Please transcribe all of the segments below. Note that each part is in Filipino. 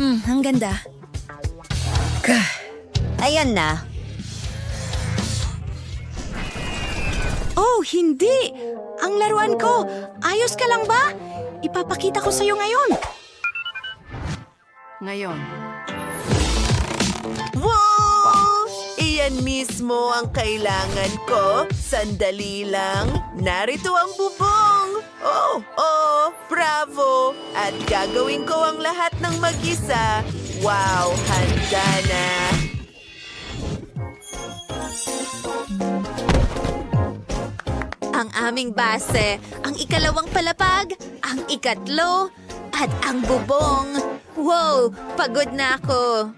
Ang ganda. Ayan na. Oh, hindi! Ang laruan ko! Ayos ka lang ba? Ipapakita ko sa'yo ngayon. Wow! Iyan mismo ang kailangan ko. Sandali lang. Narito ang bubong. Oh, bravo! At gagawin ko ang lahat ng mag-isa. Wow, handa na. Ang aming base, ang ikalawang palapag, ang ikatlo, at ang bubong. Wow, pagod na ako.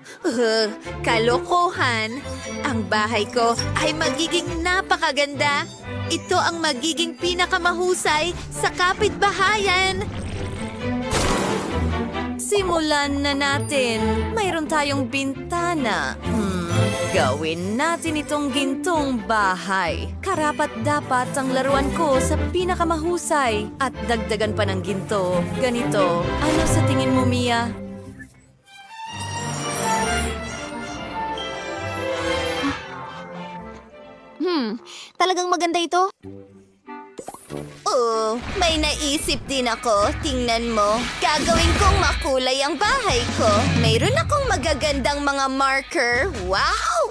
Kalokohan. Ang bahay ko ay magiging napakaganda. Ito ang magiging pinakamahusay sa kapitbahayan. Simulan na natin. Mayroon tayong bintana. Gawin natin itong gintong bahay. Karapat-dapat ang laruan ko sa pinakamahusay. At dagdagan pa ng ginto. Ganito. Ano sa tingin mo, Mia? Talagang maganda ito? Oo, may naisip din ako. Tingnan mo. Gagawin kong makulay ang bahay ko. Mayroon akong magagandang mga marker. Wow!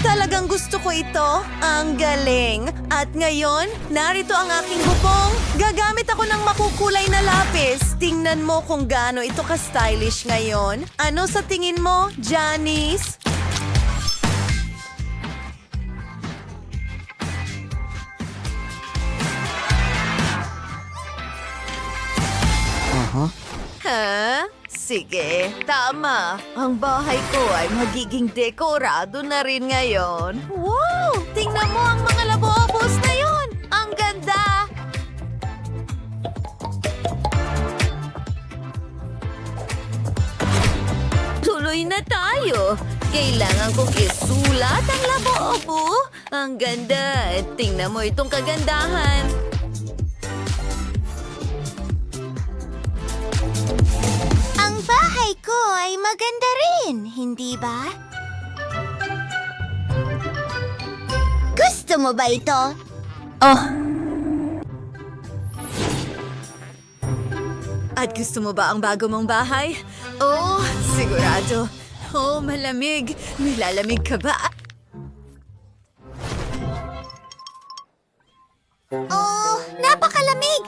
Talagang gusto ko ito. Ang galing. At ngayon, narito ang aking bubong. Gagamit ako ng makukulay na lapis. Tingnan mo kung gaano ito ka-stylish ngayon. Ano sa tingin mo, Janice? Ha? Sige, tama. Ang bahay ko ay magiging dekorado na rin ngayon. Wow! Tingnan mo ang mga labobos na yun! Ang ganda! Tuloy na tayo. Kailangan kong isulat ang labobo. Ang ganda. Tingnan mo itong kagandahan. Ang bahay ko ay maganda rin, hindi ba? Gusto mo ba ito? At gusto mo ba ang bago mong bahay? Oh, sigurado. Oh, malamig. Nilalamig ka ba? Oh, napakalamig!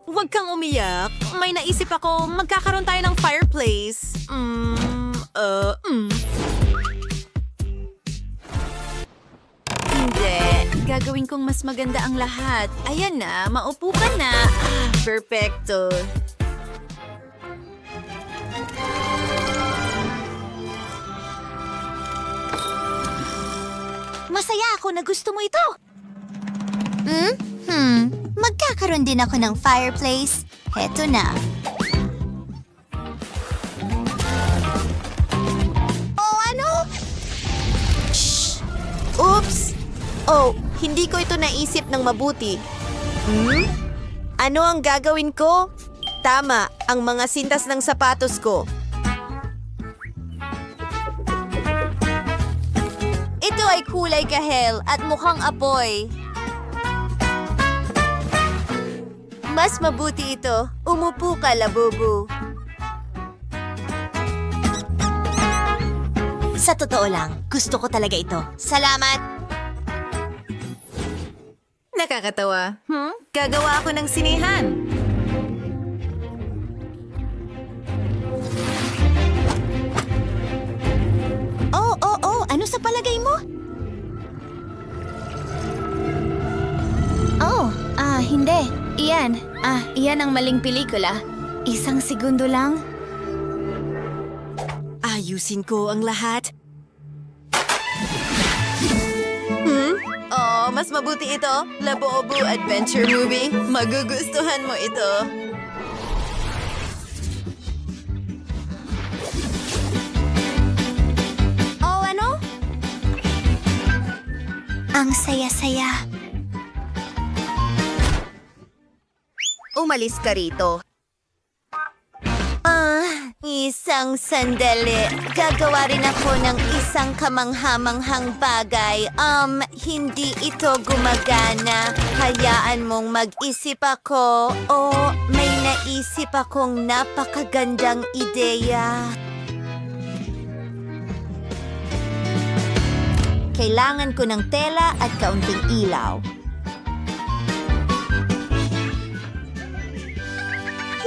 Huwag kang umiyak. May naisip ako, magkakaroon tayo ng fireplace. Hindi. Gagawin kong mas maganda ang lahat. Ayan na, maupo ka na. Perfecto. Masaya ako na gusto mo ito. Magkakaroon din ako ng fireplace. Heto na. Oh, ano? Shh! Oops! Oh, hindi ko ito naisip ng mabuti. Ano ang gagawin ko? Tama, ang mga sintas ng sapatos ko. Ito ay kulay kahel at mukhang apoy. Mas mabuti ito. Umupo ka, labubu. Sa totoo lang, gusto ko talaga ito. Salamat! Nakakatawa. Gagawa ako ng sinihan. Oh, ano sa palagay mo? Hindi. Iyan ang maling pelikula. Isang segundo lang. Ayusin ko ang lahat. Oh, mas mabuti ito. Labubu Adventure Movie. Magugustuhan mo ito. Oh, ano? Ang saya-saya. Umalis ka rito. Isang sandali. Gagawa rin ako ng isang kamanghamanghang bagay. Hindi ito gumagana. Hayaan mong mag-isip ako. May naisip akong napakagandang ideya. Kailangan ko ng tela at kaunting ilaw.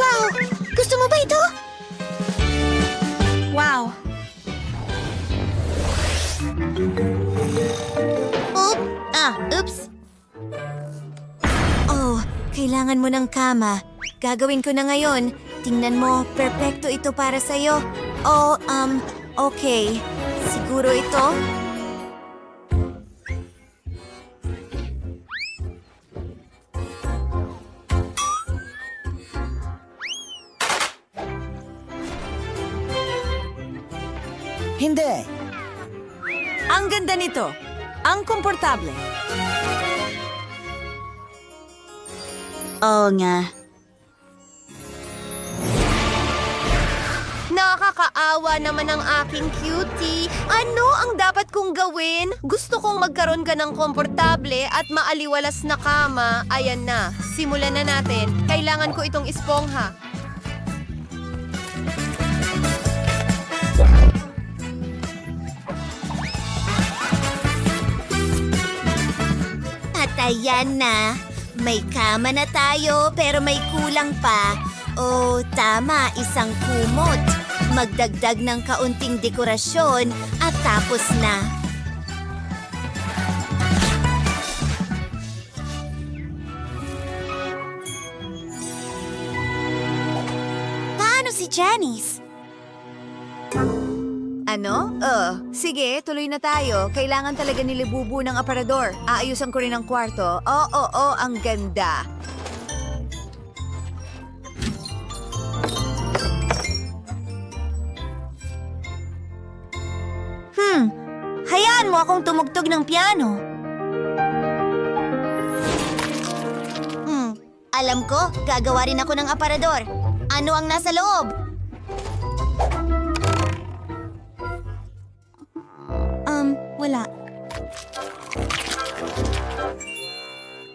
Wow! Gusto mo ba ito? Wow! Oops! Oh, kailangan mo ng kama. Gagawin ko na ngayon. Tingnan mo, perpekto ito para sa'yo. Okay. Siguro ito? Hindi. Ang ganda nito. Ang komportable. Oo nga. Nakakaawa naman ang aking cutie. Ano ang dapat kong gawin? Gusto kong magkaroon ka ng komportable at maaliwalas na kama. Ayan na, simulan na natin. Kailangan ko itong espongha. At ayan na. May kama na tayo pero may kulang pa. Tama, isang kumot. Magdagdag ng kaunting dekorasyon at tapos na. Paano si Janice? Ano? Sige, tuloy na tayo. Kailangan talaga nilibubu ng aparador. Aayusan ko rin ang kwarto. Oo, ang ganda. Hayaan mo akong tumugtog ng piano. Alam ko, gagawa rin ako ng aparador. Ano ang nasa loob? Wala.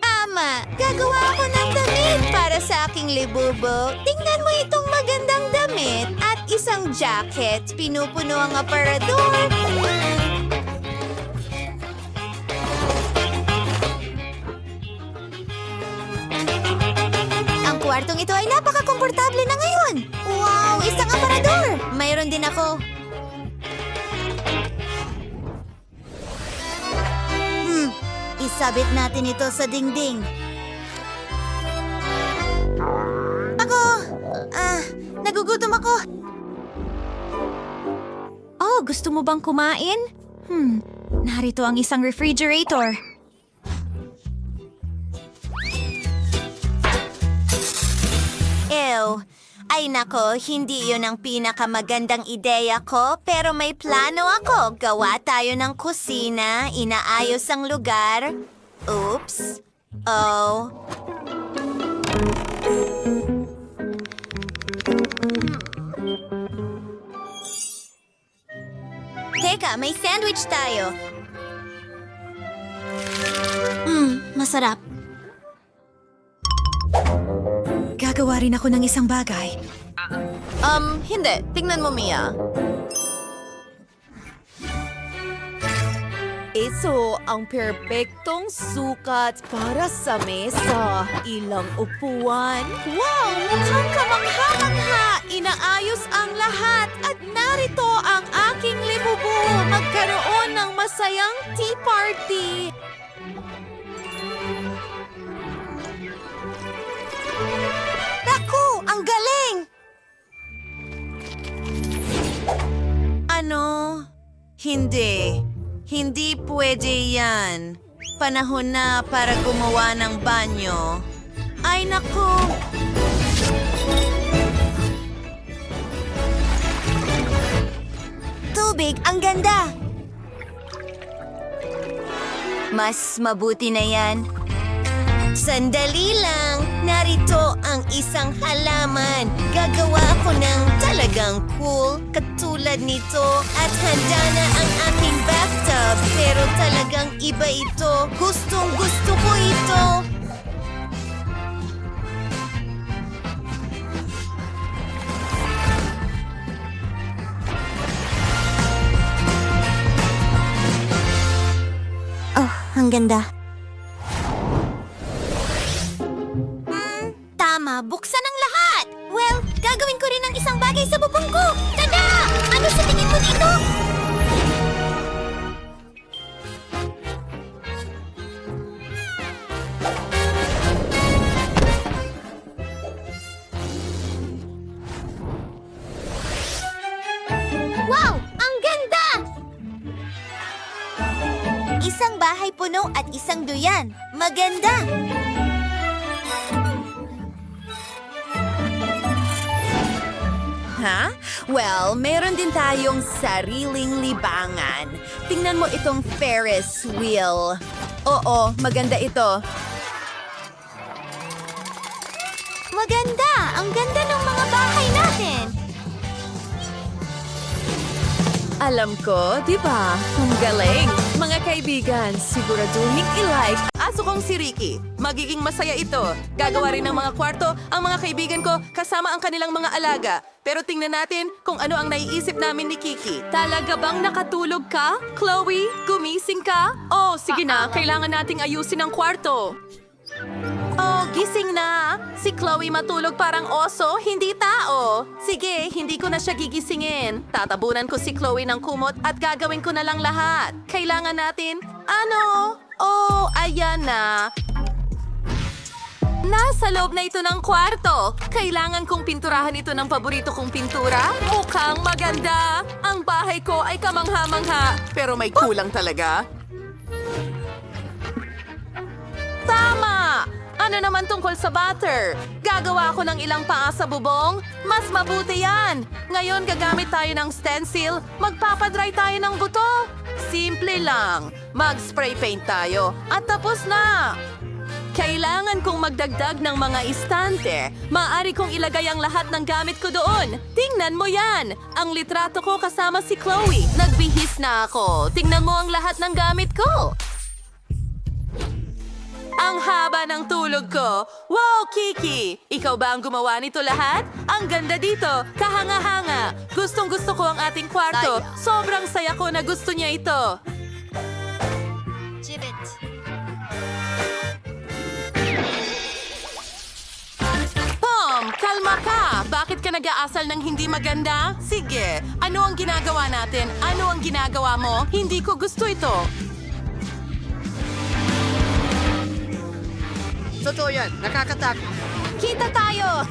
Ama, gagawa ako ng damit para sa aking libubo. Tingnan mo itong magandang damit at isang jacket. Pinupuno ang aparador. Ang kwartong ito ay napaka-komportable na ngayon. Wow, isang aparador! Mayroon din ako. Isabit natin ito sa dingding. Nagugutom ako. Gusto mo bang kumain? Narito ang isang refrigerator. Ew. Ay nako, hindi yun ang pinakamagandang ideya ko, pero may plano ako. Gawa tayo ng kusina, inaayos ang lugar. Oops. Teka, may sandwich tayo. Masarap. Gagawa rin ako ng isang bagay. Hindi. Tingnan mo, Mia. Ito ang perpektong sukat para sa mesa. Ilang upuan. Wow! Mukhang kamangha-mangha! Inaayos ang lahat at narito ang aking libubu. Magkaroon ng masayang tea party. Naku, ang galing! Ano? Hindi. Hindi pwede yan. Panahon na para gumawa ng banyo. Ay, naku! Tubig, ang ganda! Mas mabuti na yan. Sandali lang. Narito ang isang halaman. Gagawa ako ng talagang cool katulad nito. At handa na ang aking bathtub. Pero talagang iba ito. Gustong gusto ko ito. Oh, ang ganda. Tama, buksan ang lahat! Well, gagawin ko rin ang isang bagay sa bubong ko! Tada! Ano sa tingin mo dito? Wow! Ang ganda! Isang bahay puno at isang duyan. Maganda! Ha? Well, meron din tayong sariling libangan. Tingnan mo itong Ferris wheel. Oo, maganda ito. Maganda! Ang ganda ng mga bahay natin! Alam ko, di ba? Ang galing. Mga kaibigan, siguraduhin i-like. Aso kong si Ricky. Magiging masaya ito. Gagawa rin ng mga kwarto ang mga kaibigan ko kasama ang kanilang mga alaga. Pero tingnan natin kung ano ang naiisip namin ni Kiki. Talaga bang nakatulog ka? Chloe, gumising ka? Oh, sige na. Kailangan nating ayusin ang kwarto. Oh, gising na. Si Chloe matulog parang oso, hindi tao. Sige, hindi ko na siya gigisingin. Tatabunan ko si Chloe ng kumot at gagawin ko na lang lahat. Kailangan natin... Ano? Oh, ayan na. Nasa loob na ito ng kwarto. Kailangan kong pinturahan ito ng paborito kong pintura. Mukhang maganda. Ang bahay ko ay kamangha-mangha. Pero may kulang talaga. Tama! Ano naman tungkol sa butter? Gagawa ako ng ilang paa sa bubong? Mas mabuti yan! Ngayon gagamit tayo ng stencil, magpapadry tayo ng buto. Simple lang. Mag-spray paint tayo at tapos na! Kailangan kong magdagdag ng mga istante. Maaari kong ilagay ang lahat ng gamit ko doon. Tingnan mo yan! Ang litrato ko kasama si Chloe. Nagbihis na ako. Tingnan mo ang lahat ng gamit ko. Ang haba ng tulog ko. Wow, Kiki! Ikaw ba ang gumawa nito lahat? Ang ganda dito, kahanga-hanga. Gustong-gusto ko ang ating kwarto. Sobrang saya ko na gusto niya ito. Tom, kalma ka! Bakit ka nag-aasal ng hindi maganda? Sige, ano ang ginagawa natin? Ano ang ginagawa mo? Hindi ko gusto ito. Totoo yan, nakakatakot. Kita tayo!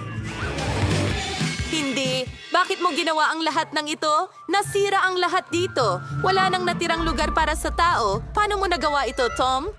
Hindi. Bakit mo ginawa ang lahat ng ito? Nasira ang lahat dito. Wala nang natirang lugar para sa tao. Paano mo nagawa ito, Tom?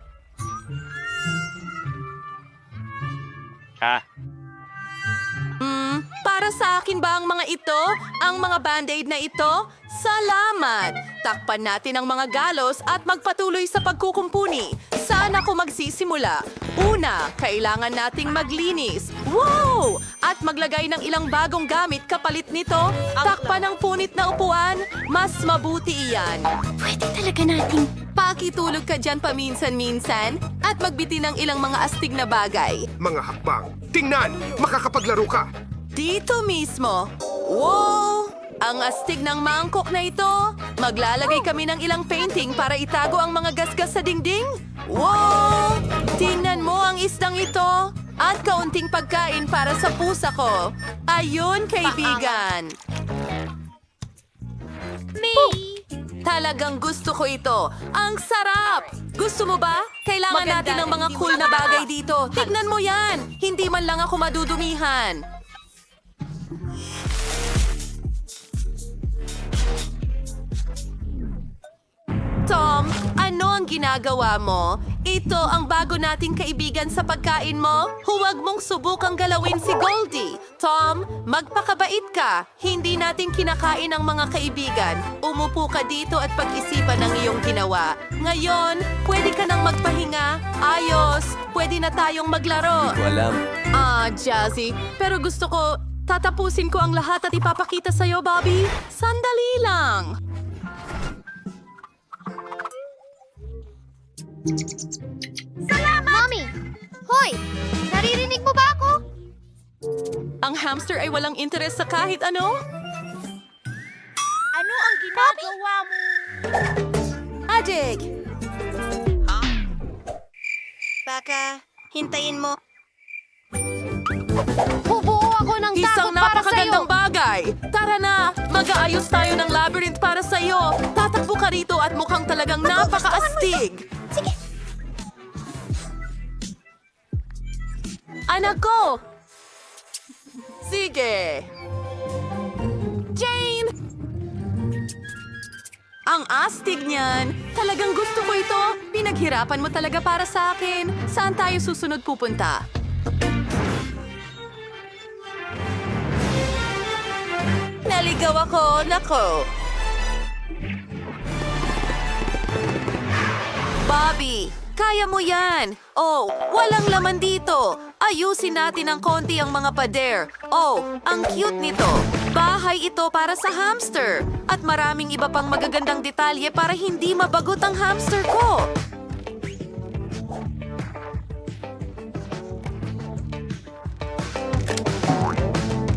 Para sa akin ba ang mga ito? Ang mga band-aid na ito? Salamat! Takpan natin ang mga galos at magpatuloy sa pagkukumpuni. Saan ako magsisimula? Una, kailangan nating maglinis. Wow! At maglagay ng ilang bagong gamit kapalit nito. Takpan ang punit na upuan. Mas mabuti iyan. Pwede talaga nating... Pakitulog ka dyan paminsan-minsan at magbiti ng ilang mga astig na bagay. Mga hakbang. Tingnan, makakapaglaro ka. Dito mismo. Wow! Ang astig ng mangkok na ito. Maglalagay kami ng ilang painting para itago ang mga gasgas sa dingding. Wow! Tingnan mo ang isdang ito. At kaunting pagkain para sa pusa ko. Ayun, kaibigan. Talagang gusto ko ito. Ang sarap! Gusto mo ba? Kailangan natin ng mga cool na bagay dito. Tignan mo yan! Hindi man lang ako madudumihan. Tom, ano ang ang ginagawa mo? Ito ang bago nating kaibigan sa pagkain mo? Huwag mong subukang galawin si Goldie. Tom, magpakabait ka. Hindi natin kinakain ang mga kaibigan. Umupo ka dito at pag-isipan ang iyong ginawa. Ngayon, pwede ka nang magpahinga. Ayos, pwede na tayong maglaro. Jazzy, pero gusto ko, tatapusin ko ang lahat at ipapakita sa'yo, Bobby. Sandali lang. Mommy! Hoy! Naririnig mo ba ako? Ang hamster ay walang interes sa kahit ano? Ano ang ginagawa mo? Ajig! Baka, hintayin mo. Bubuo ako ng Isang takot para sa'yo! napakagandang bagay! Tara na! Mag-aayos tayo ng labyrinth para sa'yo! Tatakbo ka rito at mukhang talagang napaka-astig! Sige! Anak ko! Sige! Jane! Ang astig niyan! Talagang gusto ko ito! Pinaghirapan mo talaga para sa akin! Saan tayo susunod pupunta? Naligaw ako! Nako! Bobby! Kaya mo yan! Oh, walang laman dito! Ayusin natin ng konti ang mga pader. Oh, ang cute nito! Bahay ito para sa hamster! At maraming iba pang magagandang detalye para hindi mabagot ang hamster ko!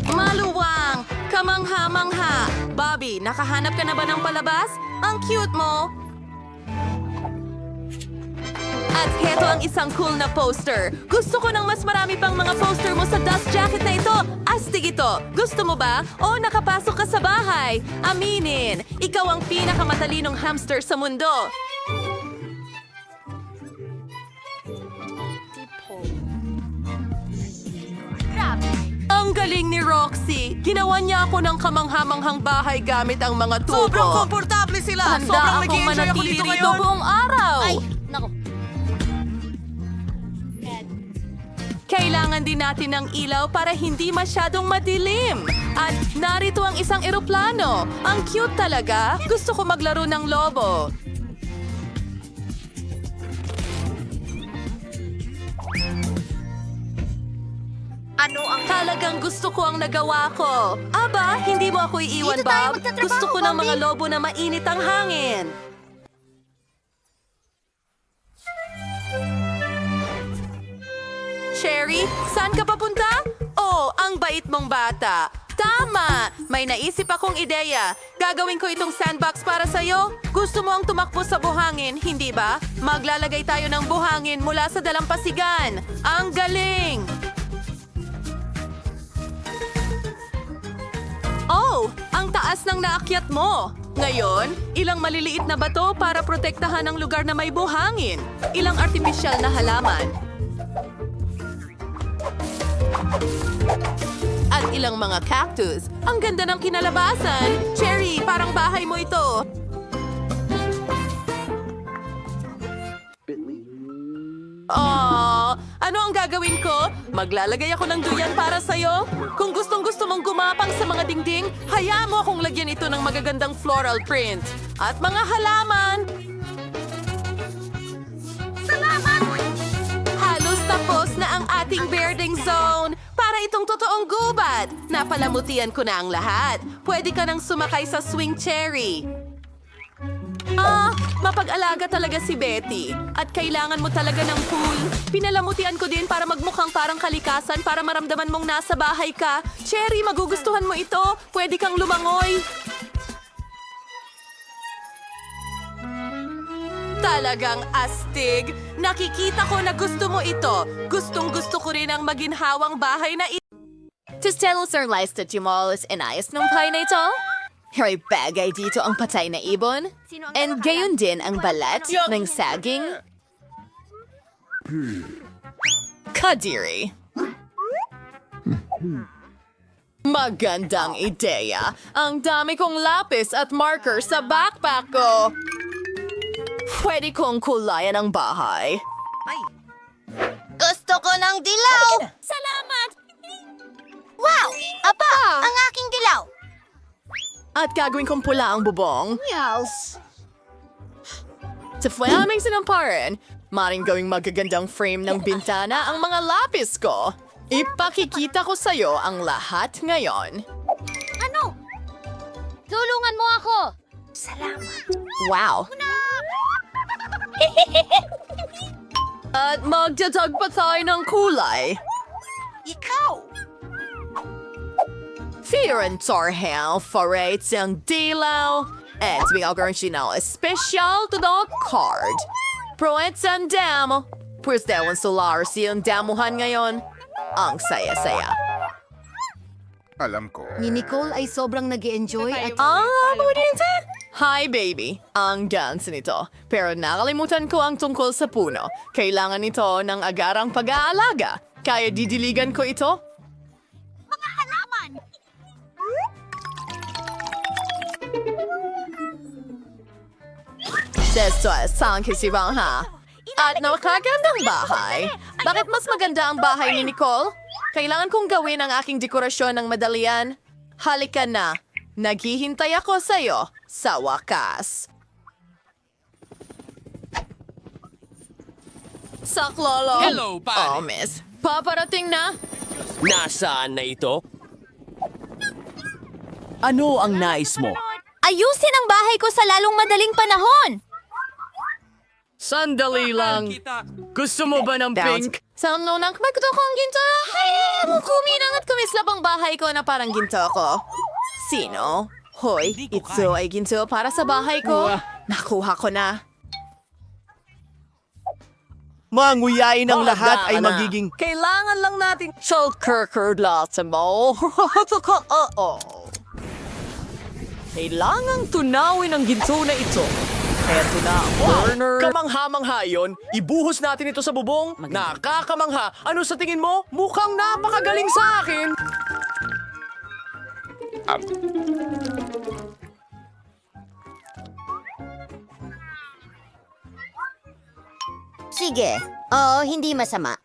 Maluwang! Kamangha-mangha! Bobby, nakahanap ka na ba ng palabas? Ang cute mo! At heto ang isang cool na poster. Gusto ko ng mas marami pang mga poster mo sa dust jacket na ito. Astig ito. Gusto mo ba? O nakapasok ka sa bahay? Aminin, ikaw ang pinakamatalinong hamster sa mundo. Ang galing ni Roxy. Ginawa niya ako ng kamanghamanghang bahay gamit ang mga tubo. Sobrang komportable sila! Handa Sobrang akong nag-i-enjoy ako manatili dito rito ngayon! buong araw. Ay, naku. Kailangan din natin ng ilaw para hindi masyadong madilim. At narito ang isang eroplano. Ang cute talaga. Gusto ko maglaro ng lobo. Ano ang Talagang gusto ko ang nagawa ko. Aba, hindi mo ako iiwan, Dito tayo Bob. magtatrabaho, Gusto ko ng mga Bobby. lobo na mainit ang hangin. Sherry, saan ka papunta? Oh, ang bait mong bata. Tama! May naisip akong ideya. Gagawin ko itong sandbox para sa'yo. Gusto mo ang tumakbo sa buhangin, hindi ba? Maglalagay tayo ng buhangin mula sa dalampasigan. Ang galing! Oh, ang taas ng naakyat mo. Ngayon, ilang maliliit na bato para protektahan ang lugar na may buhangin. Ilang artipisyal na halaman. At ilang mga cactus. Ang ganda ng kinalabasan. Cherry, parang bahay mo ito. Oh, ano ang gagawin ko? Maglalagay ako ng duyan para sa'yo? Kung gustong-gusto mong gumapang sa mga dingding, hayaan mo akong lagyan ito ng magagandang floral print. At mga halaman! Salamat! Halos tapos na ang ating birding zone. Para itong totoong gubat. Napalamutian ko na ang lahat. Pwede ka nang sumakay sa swing cherry. Mapag-alaga talaga si Betty. At kailangan mo talaga ng pool. Pinalamutian ko din para magmukhang parang kalikasan para maramdaman mong nasa bahay ka. Cherry, magugustuhan mo ito. Pwede kang lumangoy. Talagang astig. Nakikita ko na gusto mo ito. Gustong-gusto ko rin ang maginhawang bahay na ito. Tustelos are lies that Jumalis inayos ng bahay na ito? May bagay dito ang patay na ibon. And gayon din ang balat ng saging. Kadiri. Magandang ideya. Ang dami kong lapis at marker sa backpack ko. Pwede kong kulayan ang bahay. Gusto ko ng dilaw! Salamat! Wow! Aba, ang aking dilaw! At gagawin kong pula ang bubong. Yes. Sa flaming sinamparan, maring gawing magagandang frame ng bintana ang mga lapis ko. Ipakikita ko sa'yo ang lahat ngayon. Ano? Tulungan mo ako! Salamat! Wow! At magtatag pa tayo ng kulay. Ikaw! Fear and Torhel forates ang dilaw. At bigyan sinal espesyal to the card. Proets ang damo. Pues dewan solar siyang damuhan ngayon. Ang saya-saya. Alam ko. Ni Nicole ay sobrang nag-enjoy at... Budinte! Hi, baby. Ang dance nito. Pero nakalimutan ko ang tungkol sa puno. Kailangan nito ng agarang pag-aalaga. Kaya didiligan ko ito? Mga halaman! Desto sang kisibang ha. At nakakagandang bahay. Bakit mas maganda ang bahay ni Nicole? Kailangan kong gawin ang aking dekorasyon ng madalian. Halika na. Naghihintay ako sa'yo sa wakas. Saklolo. Hello, pare. Oh, miss. Paparating na. Nasaan na ito? Ano ang nais mo? Ayusin ang bahay ko sa lalong madaling panahon! Sandali lang. Gusto mo ba ng pink? Sa nang magkuto ko ang ginto. Kuminang at kumislap ang bahay ko na parang ginto ko. Sino? Hoy, ito ay ginto para sa bahay ko. Nakuha ko na. Manguyain ang lahat ay na. magiging... Kailangan lang natin shulkerkerdlata mo. Kailangang tunawin ang ginto na ito. Eto na, burner. Kamangha-mangha yun. Ibuhos natin ito sa bubong. Nakakamangha. Ano sa tingin mo? Mukhang napakagaling sa akin. Sige. Oo, hindi masama.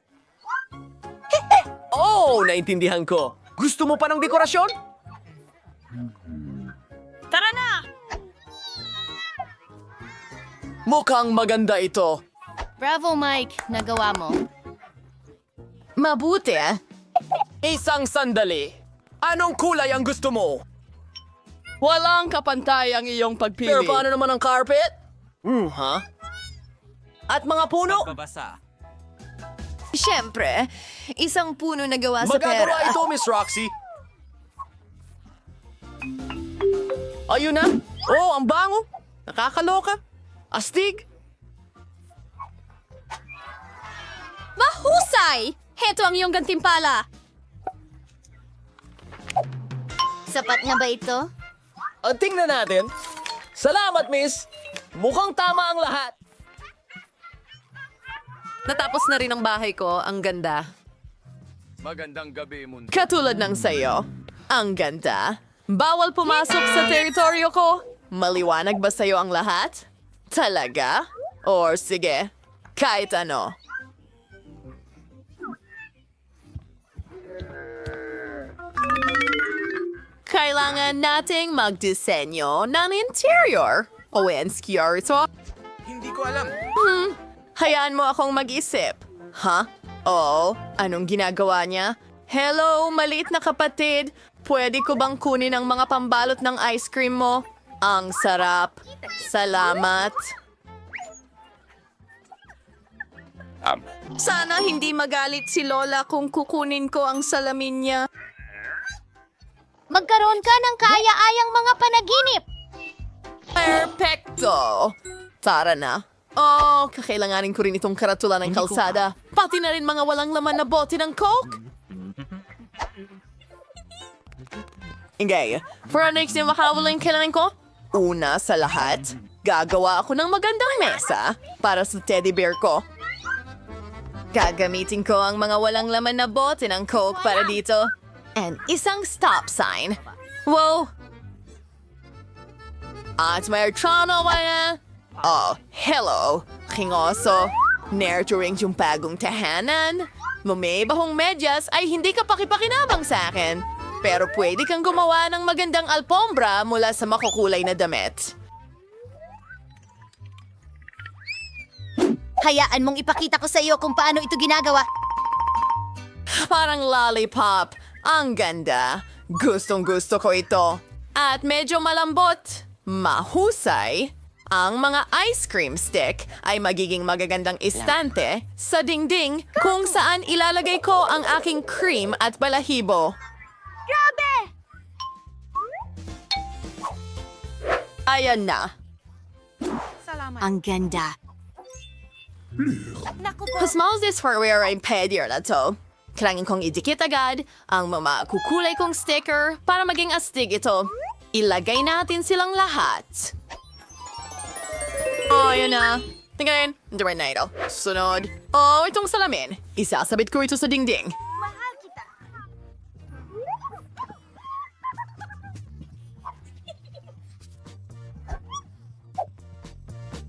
Oh, naintindihan ko. Gusto mo pa ng dekorasyon? Tara na! Mukhang maganda ito. Bravo, Mike. Nagawa mo. Mabuti ah. Isang sandali. Anong kulay ang gusto mo? Walang kapantay ang iyong pagpili. Pero paano naman ang carpet? Ha? At mga puno? Siyempre, isang puno na gawa sa pera. Magagawa ito, Miss Roxy. Ayun na. Oh, ang bango. Nakakaloka. Astig. Mahusay! Heto ang iyong gantimpala. Sapat na ba ito? Tingnan natin. Salamat, Miss. Mukhang tama ang lahat. Natapos na rin ang bahay ko. Ang ganda. Magandang gabi, mundo. Katulad ng sayo. Ang ganda. Bawal pumasok sa teritoryo ko. Maliwanag ba sa'yo ang lahat? Talaga? Or sige, kahit ano. Kailangan nating magdisenyo ng interior. Owenskier ito. Hindi ko alam. Hayaan mo akong mag-isip. Ha? Oo, anong ginagawa niya? Hello, maliit na kapatid. Pwede ko bang kunin ang mga pambalot ng ice cream mo? Ang sarap. Salamat. Sana hindi magalit si Lola kung kukunin ko ang salamin niya. Magkaroon ka ng kaaya-ayang mga panaginip! Perfecto! Tara na. Oh, kakailanganin ko rin itong karatula ng kalsada. Pati na rin mga walang laman na bote ng Coke. Ingay, for next na makawalan kailangan ko? Una sa lahat, gagawa ako ng magandang mesa para sa teddy bear ko. Gagamitin ko ang mga walang laman na bote ng Coke para dito. And isang stop sign. Wow! At may trano ba yan? Oh, hello, kingoso. Nurturing yung bagong tahanan. Bumibahong medyas ay hindi ka pakipakinabang sa akin. Pero pwede kang gumawa ng magandang alpombra mula sa makukulay na damit. Hayaan mong ipakita ko sa iyo kung paano ito ginagawa. Parang lollipop. Ang ganda. Gustong gusto ko ito. At medyo malambot. Mahusay. Ang mga ice cream stick ay magiging magagandang istante sa dingding kung saan ilalagay ko ang aking cream at balahibo. Grabe! Ayan na. Ang ganda. Who smells this for wearing pedicure na to? Kailangan kong idikit agad ang mga kukulay kong sticker para maging astig ito. Ilagay natin silang lahat. Oh, yun na. Tingnan, hindi na ito. Sunod. Oh, itong salamin. Isasabit ko ito sa dingding.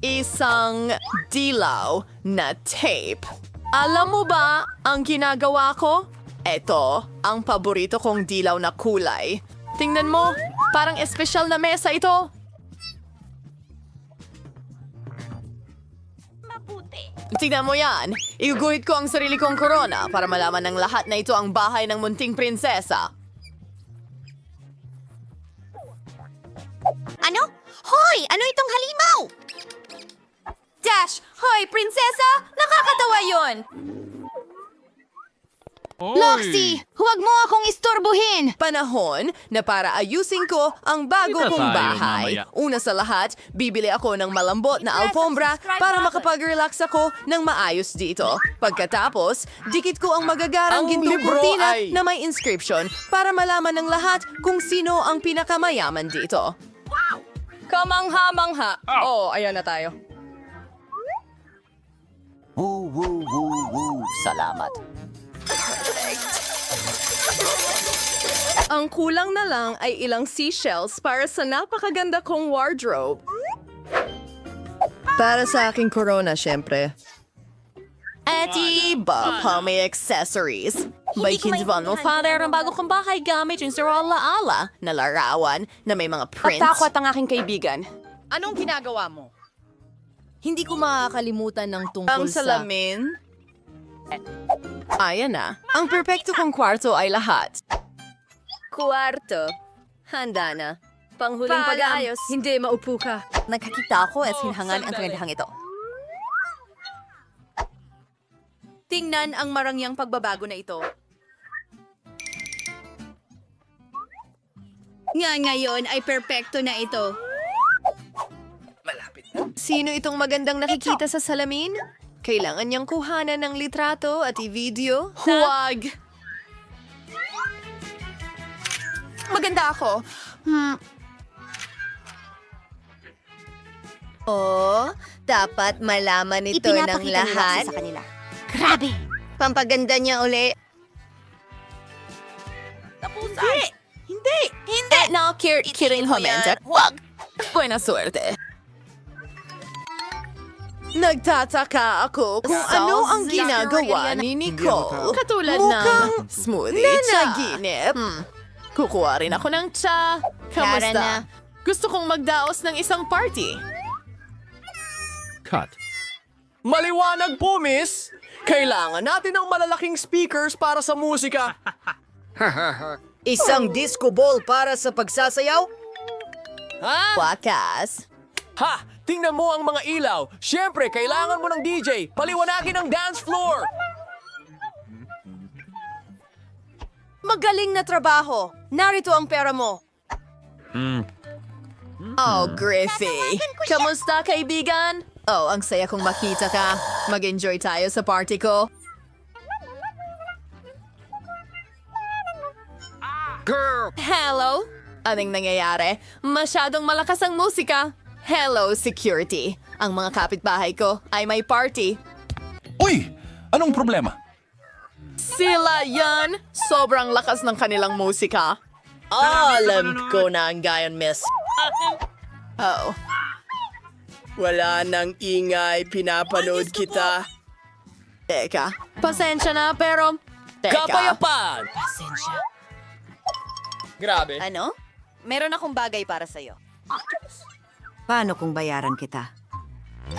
Isang dilaw na tape. Alam mo ba ang ginagawa ko? Ito ang paborito kong dilaw na kulay. Tingnan mo, parang espesyal na mesa ito. Tingnan mo yan. Iguguhit ko ang sarili kong korona para malaman ng lahat na ito ang bahay ng munting prinsesa. Ano? Hoy! Ano itong halimaw? Dash! Hoy, prinsesa! Nakakatawa yon! Loxie! Huwag mo akong istorbohin! Panahon na para ayusin ko ang bago Kita kong tayo bahay. mamaya. Una sa lahat, bibili ako ng malambot na alpombra para makapag-relax ako ng maayos dito. Pagkatapos, dikit ko ang magagarang Ang gintong libro kurtina ay- na may inscription para malaman ng lahat kung sino ang pinakamayaman dito. Kamangha-mangha. Oh, ayan na tayo. Woo, woo, woo, woo. Salamat. Ang kulang na lang ay ilang seashells para sa napakaganda kong wardrobe. Para sa aking corona, syempre. At iba pa may accessories. May kindivan mo, father, ang bago kong bahay gamit yung sa ala na larawan na may mga prints. Takot ang aking kaibigan. Anong ginagawa mo? Hindi ko makakalimutan ng tungkol Ang salamin. Ayan na. Ang perpekto kong kwarto ay lahat. Kwarto. Handa na. Panghuling pag-aayos. Hindi, maupo ka. Nagkakita ako at hinhangan ang kagandahang ito. Tingnan ang marangyang pagbabago na ito. Ngayon ay perpekto na ito. Sino itong magandang nakikita sa salamin? Kailangan niyang kuhanan ng litrato at i-video. Huwag! Maganda ako. Oh, dapat malaman ito ng lahat. sa kanila. Grabe! Pampaganda niya uli. Hindi! No, kidding homenta. Huwag! Buena suerte. Nagtataka ako kung ano ang ginagawa ni Nicole. Katulad ng smoothie naginip. Kukuha rin ako ng tsa. Tara na. Kamusta? Gusto kong magdaos ng isang party. Cut. Maliwanag po, miss! Kailangan natin ng malalaking speakers para sa musika. Isang disco ball para sa pagsasayaw? Wakas. Ha! Tingnan mo ang mga ilaw. Siyempre, kailangan mo ng DJ. Paliwanagin ang dance floor. Magaling na trabaho. Narito ang pera mo. Oh, Griffey. Kamusta, kaibigan? Oh, ang saya kong makita ka. Mag-enjoy tayo sa party ko. Girl! Hello? Anong nangyayari? Masyadong malakas ang musika. Hello, security. Ang mga kapitbahay ko ay may party. Uy! Anong problema? Sila yan! Sobrang lakas ng kanilang musika. Alam ko na ang gayon, miss. Oh. Wala nang ingay, pinapanood kita. Teka. Pasensya na, pero... Teka. Kapayapaan! Grabe. Ano? Meron akong bagay para sa'yo. Paano kung bayaran kita?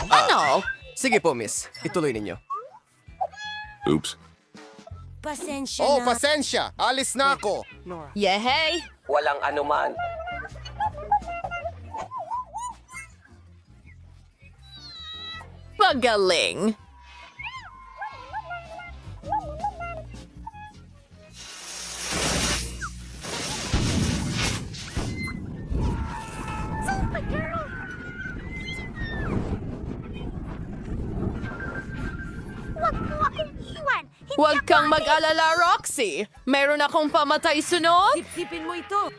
Ano? Sige po, miss. Ituloy ninyo. Oops. Pasensya Oh, na. pasensya. Alis na ako. Yehey! Walang anuman. Pagaling. Huwag kang mag-alala, Roxy. Meron akong pamatay sunod. Sipin mo ito.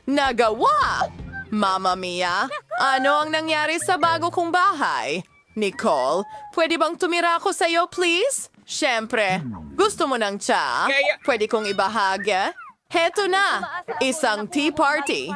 Nagawa! Mamma Mia, ano ang nangyari sa bago kong bahay? Nicole, pwede bang tumira ako sa'yo, please? Siyempre, gusto mo ng tsa? Pwede kong ibahagi? Heto na, isang tea party.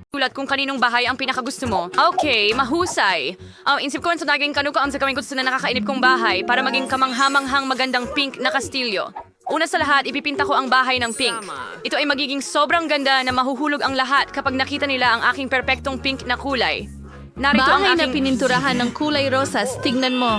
Tulad kung kaninong bahay ang pinakagusto mo. Okay, mahusay. Insip ko sa naging kanuka ang sa kaming gusto na nakakainip kong bahay para maging kamanghamanghang magandang pink na kastilyo. Una sa lahat, ipipinta ko ang bahay ng pink. Ito ay magiging sobrang ganda na mahuhulog ang lahat kapag nakita nila ang aking perpektong pink na kulay. Narito ang Bahay na aking... pininturahan ng kulay rosas, tignan mo.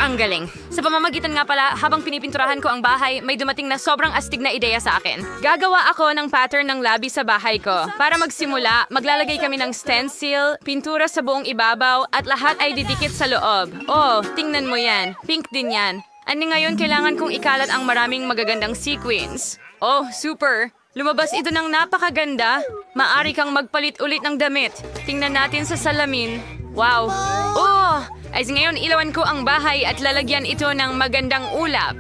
Ang galing. Sa pamamagitan nga pala, habang pinipinturahan ko ang bahay, may dumating na sobrang astig na ideya sa akin. Gagawa ako ng pattern ng labi sa bahay ko. Para magsimula, maglalagay kami ng stencil, pintura sa buong ibabaw, at lahat ay didikit sa loob. Oh, tingnan mo yan. Pink din yan. Ani ngayon kailangan kong ikalat ang maraming magagandang sequins. Oh, super! Lumabas ito ng napakaganda. Maari kang magpalit ulit ng damit. Tingnan natin sa salamin. Wow! Oh! Ay ngayon ilawan ko ang bahay at lalagyan ito ng magandang ulap.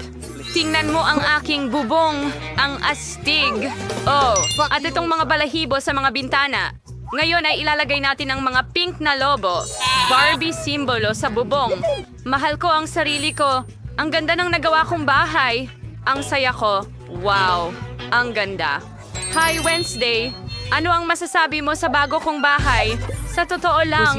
Tingnan mo ang aking bubong, ang astig. Oh, at itong mga balahibo sa mga bintana. Ngayon ay ilalagay natin ang mga pink na lobo. Barbie simbolo sa bubong. Mahal ko ang sarili ko. Ang ganda ng nagawa kong bahay. Ang saya ko. Wow, ang ganda. Hi, Wednesday. Ano ang masasabi mo sa bago kong bahay? Sa totoo lang...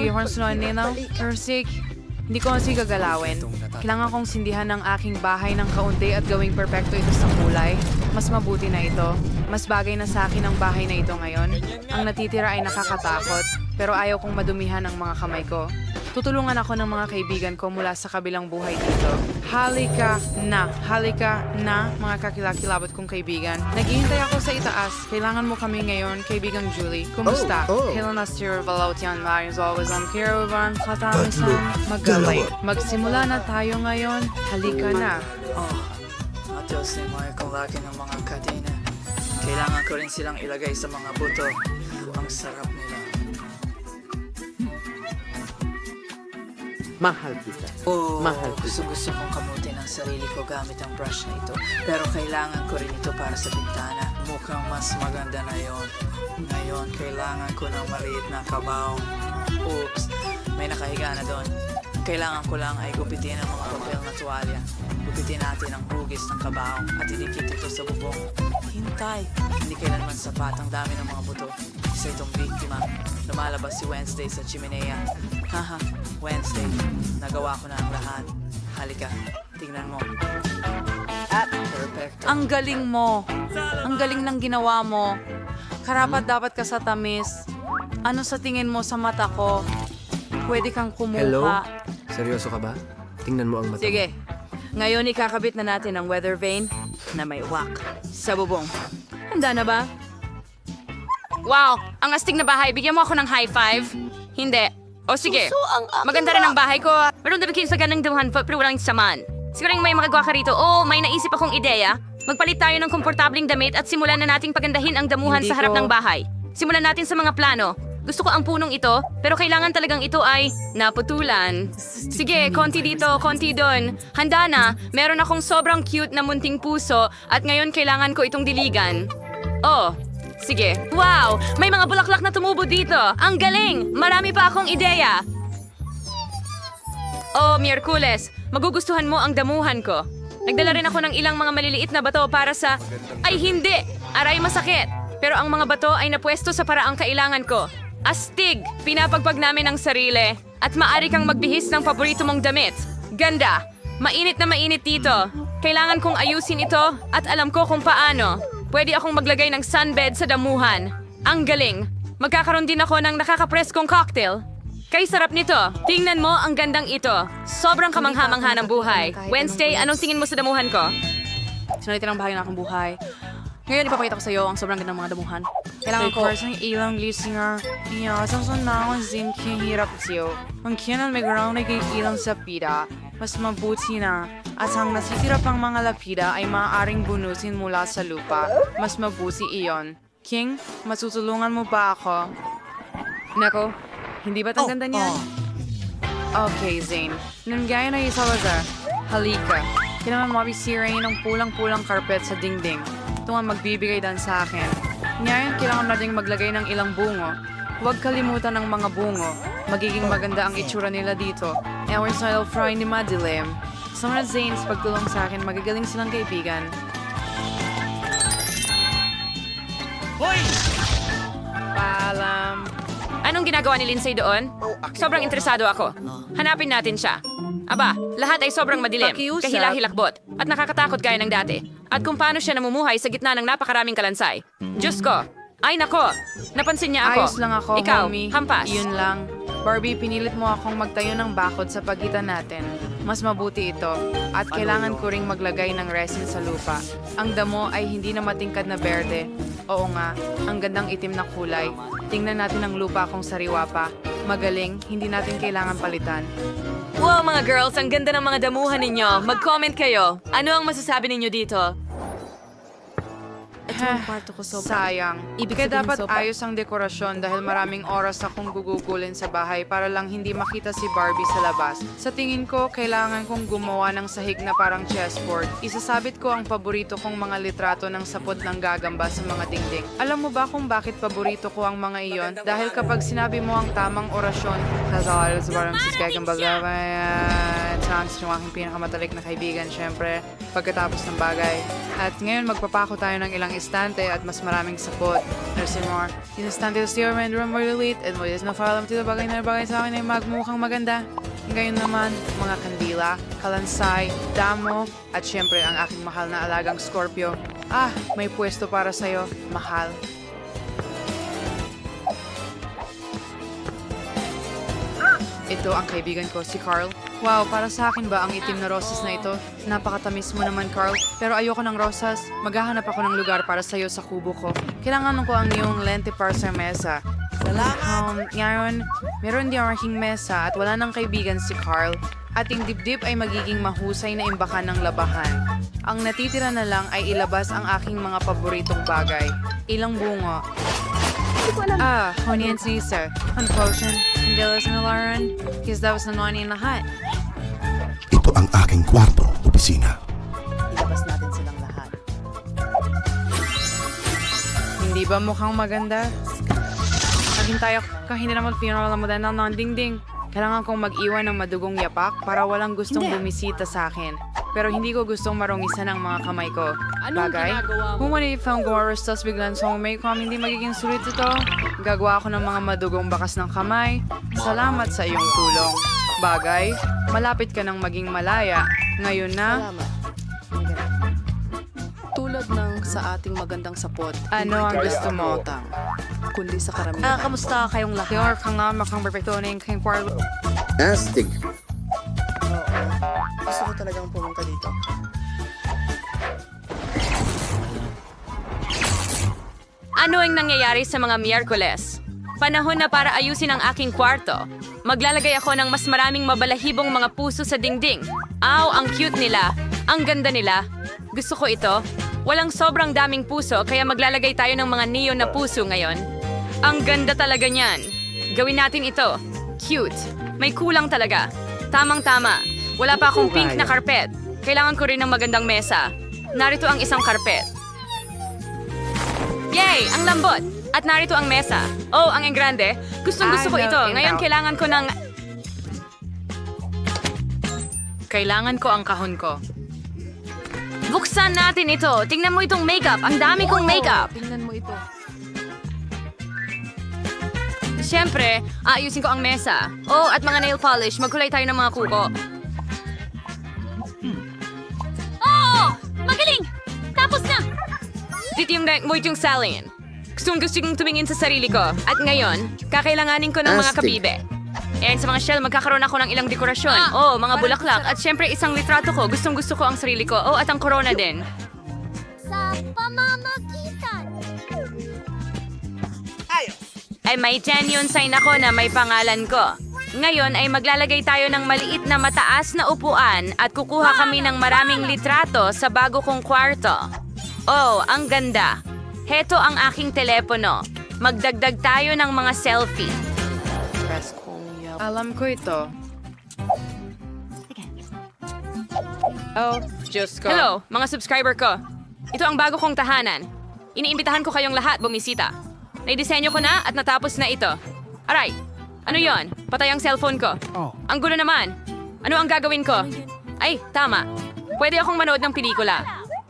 Hindi ko kasi gagalawin. Kailangan kong sindihan ng aking bahay ng kaunti at gawing perpekto ito sa kulay. Mas mabuti na ito. Mas bagay na sa akin ang bahay na ito ngayon. Ang natitira ay nakakatakot, pero ayaw kong madumihan ang mga kamay ko. Tutulungan ako ng mga kaibigan ko mula sa kabilang buhay dito. Halika na, mga kakilakilabot kong kaibigan. Naghihintay ako sa itaas. Kailangan mo kami ngayon, kaibigang Julie. Kumusta? Kailan na Sir Valotyan Marius always on Kiravan, Katamisan, Magaling. Magsimula na tayo ngayon. Halika na. Diyos ay mga kalaki ng mga kadena. Kailangan ko rin silang ilagay sa mga buto. Ang sarap nila. Mahal kita. Mahal gusto kong kamutin ang sarili ko gamit ang brush na ito. Pero kailangan ko rin ito para sa bintana. Mukhang mas maganda na yon. Ngayon, kailangan ko ng maliit na kabaong. Oops, may nakahiga na doon. Kailangan ko lang ay gupitin ang mga papel na tuwalya. Gupitin natin ang hugis ng kabaong at idikit ito sa bubong. Hintay! Hindi kailanman sapat ang dami ng mga buto. Isa itong biktima. Lumalabas si Wednesday sa chimenea. Haha, Wednesday. Nagawa ko na ang lahat. Halika, tingnan mo. Perfect. Ang galing mo. Ang galing ng ginawa mo. Karapat dapat ka sa tamis. Ano sa tingin mo sa mata ko? Pwede kang kumuha. Seryoso ka ba? Tingnan mo ang mata. Sige. Ngayon ikakabit na natin ang weather vane na may wak sa bubong. Handa na ba? Wow, ang astig na bahay. Bigyan mo ako ng high five. Hindi. O sige, maganda rin ang bahay ko. Meron dapat kayo sa ganang damuhan pero walang saman. Siguro may magagawa ka rito. Oh, may naisip akong ideya. Magpalit tayo ng komportabling damit at simulan na nating pagandahin ang damuhan sa harap ng bahay. Simulan natin sa mga plano. Gusto ko ang punong ito, pero kailangan talagang ito ay naputulan. Sige, konti dito, konti doon. Handa na, meron akong sobrang cute na munting puso at ngayon kailangan ko itong diligan. Oh, sige. Wow, may mga bulaklak na tumubo dito. Ang galing! Marami pa akong ideya. Oh, Miyerkules, magugustuhan mo ang damuhan ko. Nagdala rin ako ng ilang mga maliliit na bato para sa... Ay, hindi! Aray, masakit! Pero ang mga bato ay napwesto sa paraang kailangan ko. Astig! Pinapagpag namin ang sarili. At maaari kang magbihis ng paborito mong damit. Ganda! Mainit na mainit dito. Kailangan kong ayusin ito at alam ko kung paano. Pwede akong maglagay ng sunbed sa damuhan. Ang galing! Magkakaroon din ako ng nakakapreskong cocktail. Kay sarap nito. Tingnan mo ang gandang ito. Sobrang kamangha-mangha ng buhay. Wednesday, anong tingin mo sa damuhan ko? Sinalitin ang bahay ng aking buhay. Ngayon, ipapakita ko sa iyo ang sobrang gandang mga damuhan. Kailangan ko ng ilang listener. Iyasan na akong zin hirap siyo. Ang kiyanan may ground ay ilang sa pida. Mas mabuti na. At ang nasitira pang mga lapida ay maaaring bunusin mula sa lupa. Mas mabuti iyon. King, matutulungan mo ba ako? Nako, hindi ba't ang ganda niyan? Okay, Zane. Nanggaya na yung Salazar. Halika. Kailangan mabisirain ng pulang-pulang carpet sa dingding. Ito nga magbibigay dan sa akin. Ngayon, kailangan natin maglagay ng ilang bungo. Huwag kalimutan ng mga bungo. Magiging maganda ang itsura nila dito. Our style fry ni madilim. Sa mga Zanes, pagtulong sa akin, magagaling silang kaibigan. Paalam. Anong ginagawa ni Lindsay doon? Sobrang interesado ako. Hanapin natin siya. Aba, lahat ay sobrang madilim, Pakiusap. kahila-hilakbot, at nakakatakot gaya ng dati. At kung paano siya namumuhay sa gitna ng napakaraming kalansay. Diyos ko! Ay nako! Napansin niya ako. Ayos lang ako, Ikaw, homie. hampas. Yun lang. Barbie, pinilit mo akong magtayo ng bakod sa pagitan natin. Mas mabuti ito. At kailangan ko ring maglagay ng resin sa lupa. Ang damo ay hindi na matingkad na berde. Oo nga, ang gandang itim na kulay. Tingnan natin ang lupa kung sariwa pa. Magaling, hindi natin kailangan palitan. Wow mga girls, ang ganda ng mga damuhan ninyo. Mag-comment kayo. Ano ang masasabi ninyo dito? Sayang. Kaya dapat ayos ang dekorasyon dahil maraming oras akong gugugulin sa bahay para lang hindi makita si Barbie sa labas. Sa tingin ko, kailangan kong gumawa ng sahig na parang chessboard. Isasabit ko ang paborito kong mga litrato ng sapot ng gagamba sa mga dingding. Alam mo ba kung bakit paborito ko ang mga iyon? Dahil kapag sinabi mo ang tamang orasyon, kasalanan sa parang sis gagamba chance yung aking pinakamatalik na kaibigan, syempre, pagkatapos ng bagay. At ngayon, magpapako tayo ng ilang istante at mas maraming sapot. Nursing more. Yung istante to steer my room very late and what is na alam tito bagay na bagay sa akin ay magmukhang maganda. Ngayon naman, mga kandila, kalansay, damo, at syempre ang aking mahal na alagang Scorpio. Ah, may pwesto para sa'yo, mahal. Ito ang kaibigan ko, si Carl. Wow, para sa akin ba ang itim na rosas na ito? Napakatamis mo naman, Carl. Pero ayoko ng rosas. Maghahanap ako ng lugar para sa'yo sa kubo ko. Kailangan ko ang iyong lente para sa mesa. Salamat! Ngayon, meron din ang aking mesa at wala ng kaibigan si Carl. Ating dibdib ay magiging mahusay na imbakan ng labahan. Ang natitira na lang ay ilabas ang aking mga paboritong bagay. Ilang bungo. Ah, honey and Caesar. Ang potion. Hindi lang na Lauren. Because that was the money in lahat. Ito ang aking kwarto, opisina. Ilabas natin silang lahat. Hindi ba mukhang maganda? Naghintay ako kung hindi naman pinaramudan ng dingding. Kailangan kong mag-iwan ng madugong yapak para walang gustong bumisita sa akin. Pero hindi ko gustong marungisan ang mga kamay ko. Bagay? Kung wala ifang gawaros tas biglan sa may kung hindi magiging sulit ito, gagawa ako ng mga madugong bakas ng kamay. Salamat sa iyong tulong. Bagay? Malapit ka nang maging malaya. Ngayon na... Tulad ng sa ating magandang sapot. Ano ang gusto mo? Kundi sa karamihan. Kamusta kayong lahat? Kaya kang nga makang perfecto na yung kayong kwarto. Astig. Gusto ko talagang pumunta dito. Ano ang nangyayari sa mga Miyerkules? Panahon na para ayusin ang aking kwarto. Maglalagay ako ng mas maraming mabalahibong mga puso sa dingding. Aw, ang cute nila. Ang ganda nila. Gusto ko ito. Walang sobrang daming puso kaya maglalagay tayo ng mga neon na puso ngayon. Ang ganda talaga niyan. Gawin natin ito. Cute. May kulang talaga. Tamang-tama. Wala pa akong pink na karpet. Kailangan ko rin ng magandang mesa. Narito ang isang karpet. Yay! Ang lambot! At narito ang mesa. Oh, ang engrande. Gustong-gusto ko ito. Ngayon kailangan ko ng... Kailangan ko ang kahon ko. Buksan natin ito. Tingnan mo itong makeup. Ang dami kong makeup. Tingnan mo ito. Siyempre, aayusin ko ang mesa. Oh, at mga nail polish. Magkulay tayo ng mga kuko. Oh! Magaling! Tapos na! Dito yung rank mo yung salin. Gusto kong tumingin sa sarili ko. At ngayon, kakailanganin ko ng mga kabibe. And sa mga shell, magkakaroon ako ng ilang dekorasyon. Mga bulaklak. At syempre, isang litrato ko. Gusto ko ang sarili ko. At ang corona din. Sa pamamagitan. Ay may genuine sign ako na may pangalan ko. Ngayon ay maglalagay tayo ng maliit na mataas na upuan at kukuha kami ng maraming litrato sa bago kong kwarto. Oh, ang ganda. Heto ang aking telepono. Magdagdag tayo ng mga selfie. Alam ko ito. Oh, Diyos ko. Hello, mga subscriber ko. Ito ang bago kong tahanan. Iniimbitahan ko kayong lahat bumisita. Naidisenyo ko na at natapos na ito. Aray, ano yon? Patay ang cellphone ko. Ang gulo naman. Ano ang gagawin ko? Ay, tama. Pwede akong manood ng pelikula.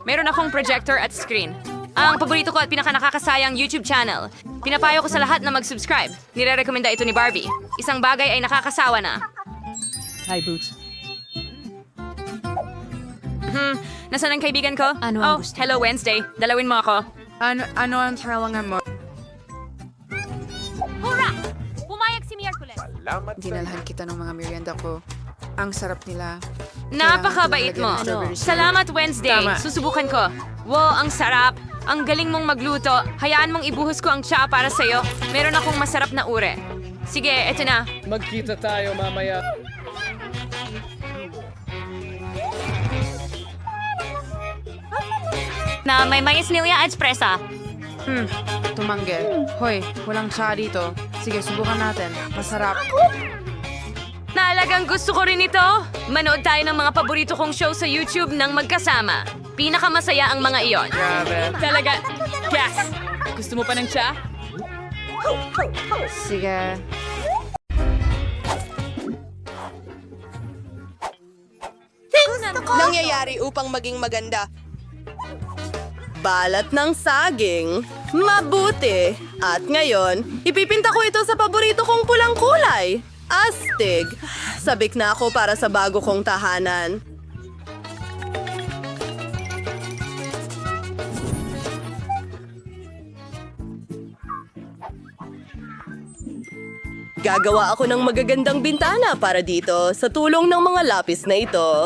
Meron akong projector at screen. Ang paborito ko at pinakanakakasayang YouTube channel. Pinapayo ko sa lahat na mag-subscribe. Nire-recommenda ito ni Barbie. Isang bagay ay nakakasawa na. Hi, Boots. Nasaan ang kaibigan ko? Ano ang hello Wednesday. Dalawin mo ako. Ano ang kailangan mo? Hurra! Pumayag si Miyerkules. Dinalhan kita ng mga merienda ko. Ang sarap nila. Napakabait mo. Salamat Wednesday. Tama. Susubukan ko. Wow, ang sarap. Ang galing mong magluto. Hayaan mong ibuhos ko ang tsaa para sa'yo. Meron akong masarap na ure. Sige, eto na. Magkita tayo mamaya. Na may mais nilya at espressa. Tumanggi. Hoy, walang tsa dito. Sige, subukan natin. Masarap. Naalagang gusto ko rin ito. Manood tayo ng mga paborito kong show sa YouTube ng magkasama. Pinakamasaya ang mga iyon. Grabe. Talaga, gas! Gusto mo pa ng tsa? Sige. Nangyayari upang maging maganda. Balat ng saging. Mabuti. At ngayon, ipipinta ko ito sa paborito kong pulang kulay. Astig. Sabik na ako para sa bago kong tahanan. Gagawa ako ng magagandang bintana para dito sa tulong ng mga lapis na ito.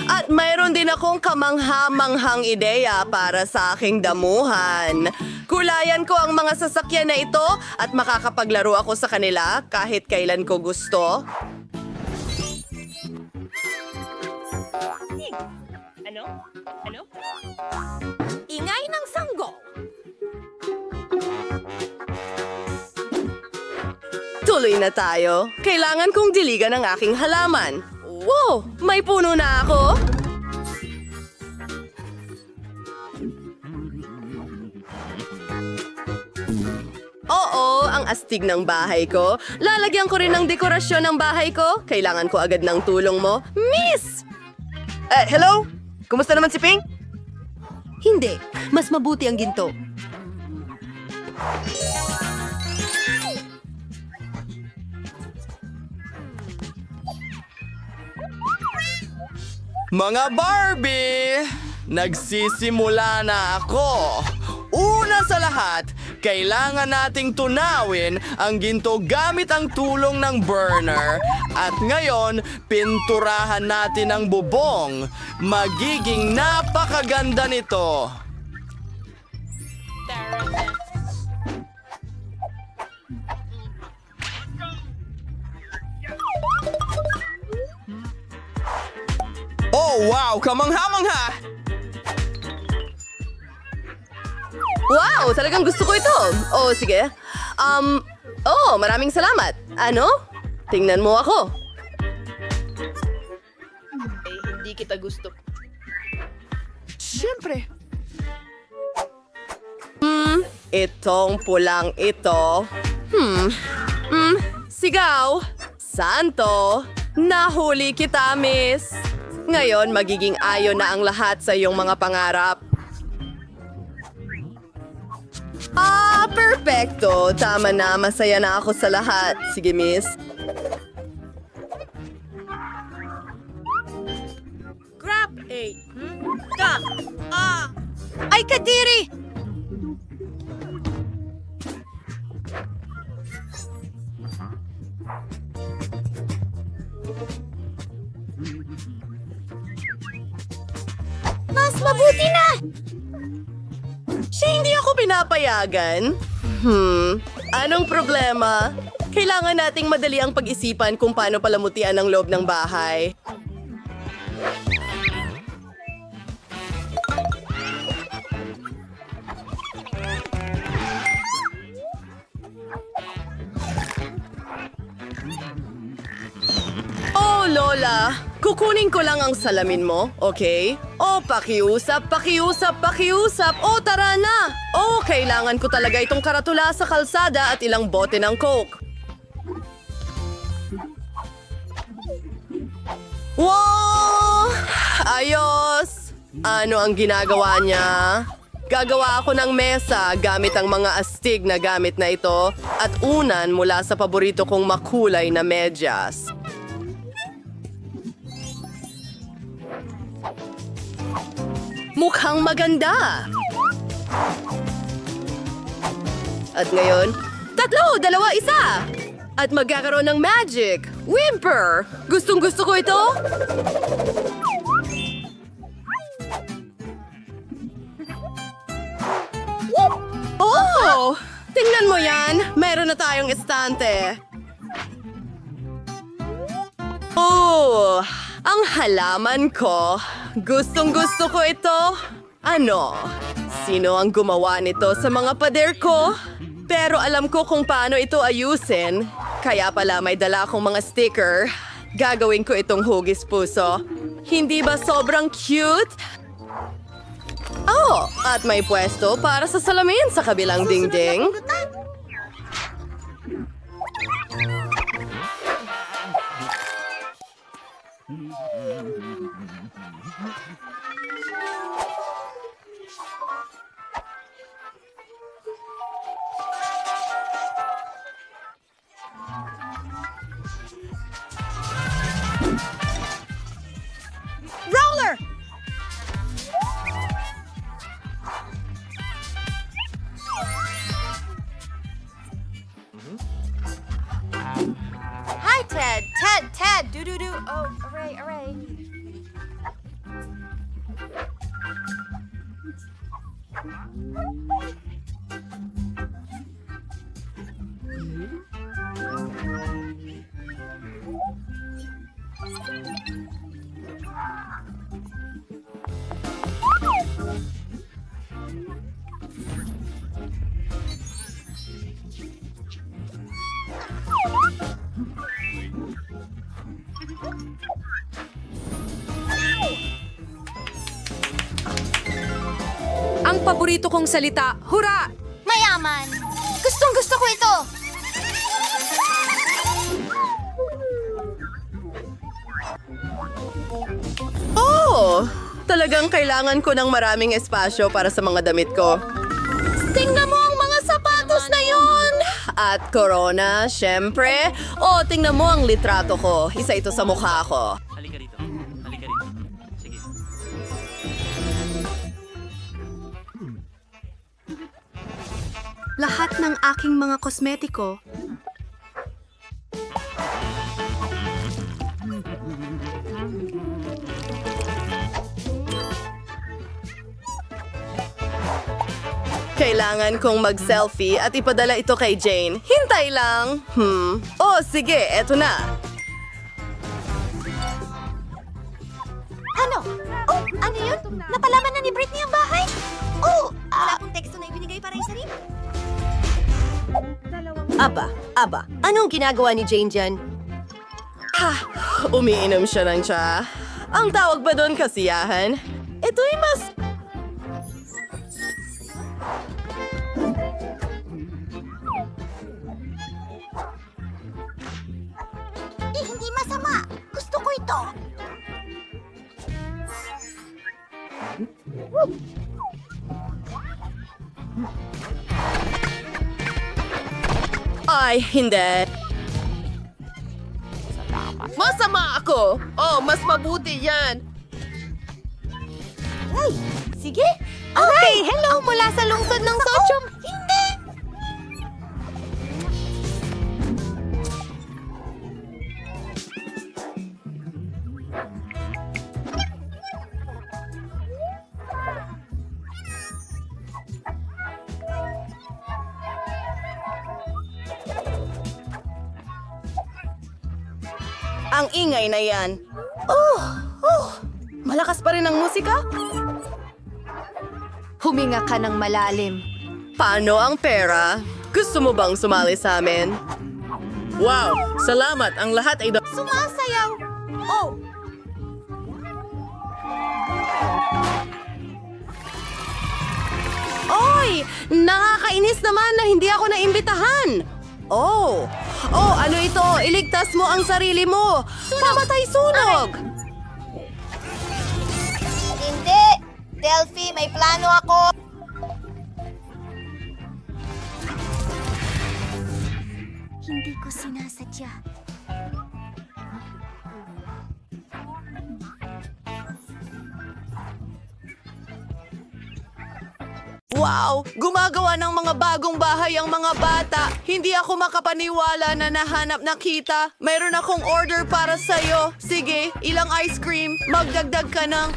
At mayroon din akong kamangha-manghang ideya para sa aking damuhan. Kulayan ko ang mga sasakyan na ito at makakapaglaro ako sa kanila kahit kailan ko gusto. Ano? Ingay ng sanggol. Tuloy na tayo. Kailangan kong diligan ang aking halaman. Wow! May puno na ako! Oo, ang astig ng bahay ko. Lalagyan ko rin ng dekorasyon ng bahay ko. Kailangan ko agad ng tulong mo. Miss! Hello? Kumusta naman si Ping? Hindi. Mas mabuti ang ginto. Mga Barbie! Nagsisimula na ako! Una sa lahat, kailangan nating tunawin ang ginto gamit ang tulong ng burner. At ngayon, pinturahan natin ang bubong. Magiging napakaganda nito. Oh, wow! Kamangha-mangha! Wow! Talagang gusto ko ito. Oh, sige. Maraming salamat. Ano? Tingnan mo ako. Hindi kita gusto. Siyempre. Itong pulang ito. Sigaw. Santo. Nahuli kita, miss. Ngayon, magiging ayon na ang lahat sa iyong mga pangarap. Perfecto. Tama na. Masaya na ako sa lahat. Sige, miss. Grab A. Ay, Kadiri! Mas mabuti na! Siya hindi ako pinapayagan. Anong problema? Kailangan nating madali ang pag-isipan kung paano palamutian ang loob ng bahay. Oh, Lola! Kukunin ko lang ang salamin mo, okay? Oh, pakiusap, pakiusap, pakiusap! Oh, tara na! Oh, kailangan ko talaga itong karatula sa kalsada at ilang bote ng Coke. Wow! Ayos! Ano ang ginagawa niya? Gagawa ako ng mesa gamit ang mga astig na gamit na ito at unan mula sa paborito kong makulay na medyas. Mukhang maganda! At ngayon, 3, 2, 1! At magkakaroon ng magic! Whimper! Gustong-gusto ko ito! Oh! Tingnan mo yan! Meron na tayong estante! Oh! Ang halaman ko! Gustong-gusto ko ito! Ano? Sino ang gumawa nito sa mga pader ko? Pero alam ko kung paano ito ayusin. Kaya pala may dala akong mga sticker. Gagawin ko itong hugis puso. Hindi ba sobrang cute? Oh, at may pwesto para sa salamin sa kabilang dingding. Roller! Hi, Ted! Ted! Do-do-do! Oh, array! Ang paborito kong salita, hura! Mayaman! Gustong-gusto ko ito! Oh! Talagang kailangan ko ng maraming espasyo para sa mga damit ko. Tingnan mo ang mga sapatos na yon! At corona, syempre. Oh, tingnan mo ang litrato ko. Isa ito sa mukha ko. Halika rito. Halika rito. Sige. Lahat ng aking mga kosmetiko. Kailangan kong mag-selfie at ipadala ito kay Jane. Hintay lang. Oh, sige, eto na. Ano? Oh, ano yun? Napalaman na ni Britney ang bahay? Oh, wala akong teksto na ibinigay para isa rin. Aba, anong ginagawa ni Jane dyan? Umiinom siya ng tsa. Ang tawag ba doon kasiyahan? Ito'y mas... Hindi masama. Ay, hindi. Masama ako. Oh, mas mabuti yan. Ay, sige. Okay, hello mula sa lungsod ng Sochom. Hindi! Ang ingay na yan. Malakas pa rin ang musika? Huminga ka ng malalim. Paano ang pera? Gusto mo bang sumali sa amin? Wow! Salamat! Ang lahat ay Sumasayaw! Oh! Oy! Nakakainis naman na hindi ako naimbitahan! Oh! Oh, ano ito? Iligtas mo ang sarili mo! Kamatay sunog! Hindi! Delphi, may plano ako! Hindi ko sinasadya. Wow! Gumagawa ng mga bagong bahay ang mga bata. Hindi ako makapaniwala na nahanap na kita. Mayroon akong order para sa'yo. Sige, ilang ice cream. Magdagdag ka ng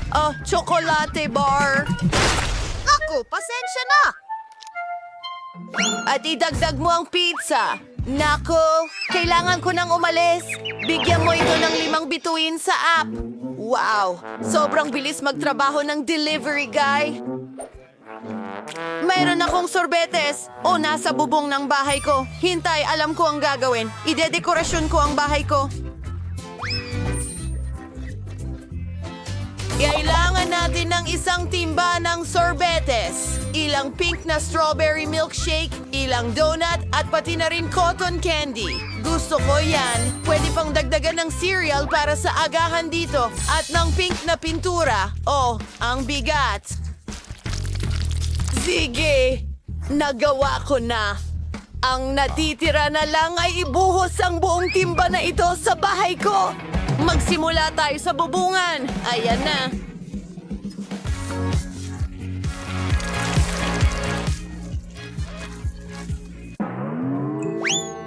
chocolate bar. Ako, pasensya na! At idagdag mo ang pizza. Nako, kailangan ko nang umalis. Bigyan mo ito ng 5 bituin sa app. Wow! Sobrang bilis magtrabaho ng delivery guy. Mayroon akong sorbetes. O, nasa bubong ng bahay ko. Hintay, alam ko ang gagawin. Idedekorasyon ko ang bahay ko. Kailangan natin ng isang timba ng sorbetes. Ilang pink na strawberry milkshake, ilang donut, at pati na rin cotton candy. Gusto ko yan. Pwede pang dagdagan ng cereal para sa agahan dito. At ng pink na pintura. Oh, ang bigat. Sige, nagawa ko na. Ang natitira na lang ay ibuhos ang buong timba na ito sa bahay ko. Magsimula tayo sa bubungan. Ayan na.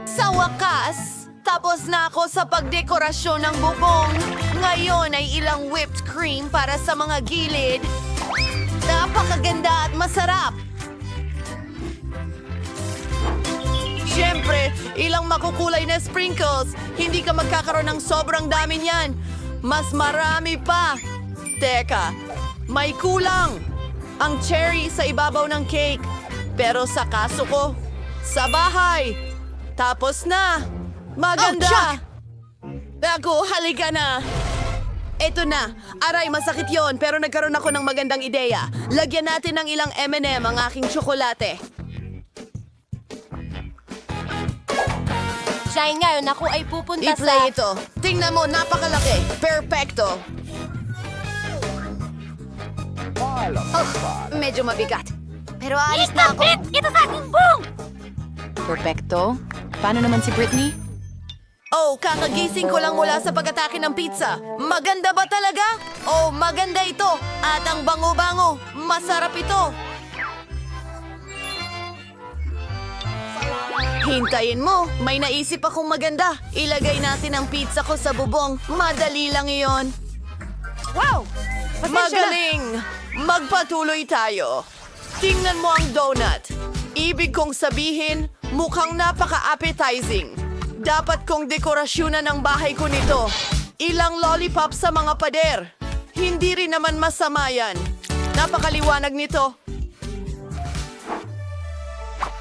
Sa wakas, tapos na ako sa pagdekorasyon ng bubong. Ngayon ay ilang whipped cream para sa mga gilid. Napakaganda at masarap. Siyempre, ilang makukulay na sprinkles. Hindi ka magkakaroon ng sobrang dami niyan. Mas marami pa. Teka, may kulang. Ang cherry sa ibabaw ng cake. Pero sa kaso ko, sa bahay. Tapos na. Maganda. Ako, halika na. Eto na. Aray, masakit yon pero nagkaroon ako ng magandang ideya. Lagyan natin ng ilang M&M ang aking tsokolate. Shine, ngayon ako ay pupunta I-play ito. Tingnan mo, napakalaki. Perfecto. Medyo mabigat. Pero alis na ako. Ito sa aking buong! Perfecto. Paano naman si Britney? Oh, kakagising ko lang mula sa pag-atake ng pizza. Maganda ba talaga? Oh, maganda ito. At ang bango-bango. Masarap ito. Hintayin mo. May naisip akong maganda. Ilagay natin ang pizza ko sa bubong. Madali lang iyon. Wow! Magaling! Magpatuloy tayo. Tingnan mo ang donut. Ibig kong sabihin, mukhang napaka-appetizing. Dapat kong dekorasyonan ang bahay ko nito. Ilang lollipop sa mga pader. Hindi rin naman masama yan. Napakaliwanag nito.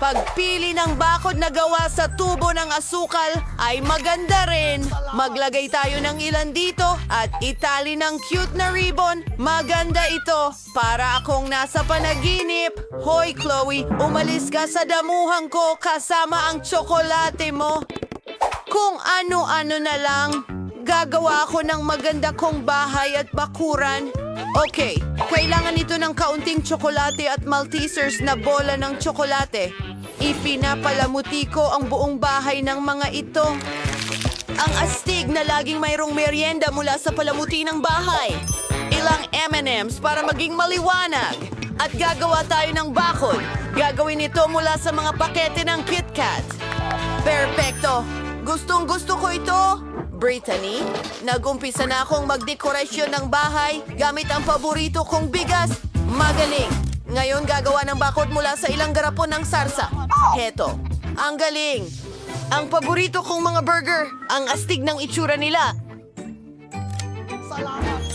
Pagpili ng bakod na gawa sa tubo ng asukal ay maganda rin. Maglagay tayo ng ilan dito at itali ng cute na ribbon. Maganda ito. Para akong nasa panaginip. Hoy, Chloe, umalis ka sa damuhan ko kasama ang tsokolate mo. Kung ano-ano na lang, gagawa ako ng maganda kong bahay at bakuran. Okay, kailangan ito ng kaunting tsokolate at Maltesers na bola ng tsokolate. Ipinapalamuti ko ang buong bahay ng mga ito. Ang astig na laging mayroong merienda mula sa palamuti ng bahay. Ilang M&M's para maging maliwanag. At gagawa tayo ng bakod. Gagawin ito mula sa mga pakete ng KitKat. Perpekto! Gustong gusto ko ito! Brittany, nag-umpisa na akong magdekorasyon ng bahay gamit ang paborito kong bigas. Magaling! Ngayon gagawa ng bakod mula sa ilang garapon ng sarsa. Heto, ang galing! Ang paborito kong mga burger, ang astig ng itsura nila.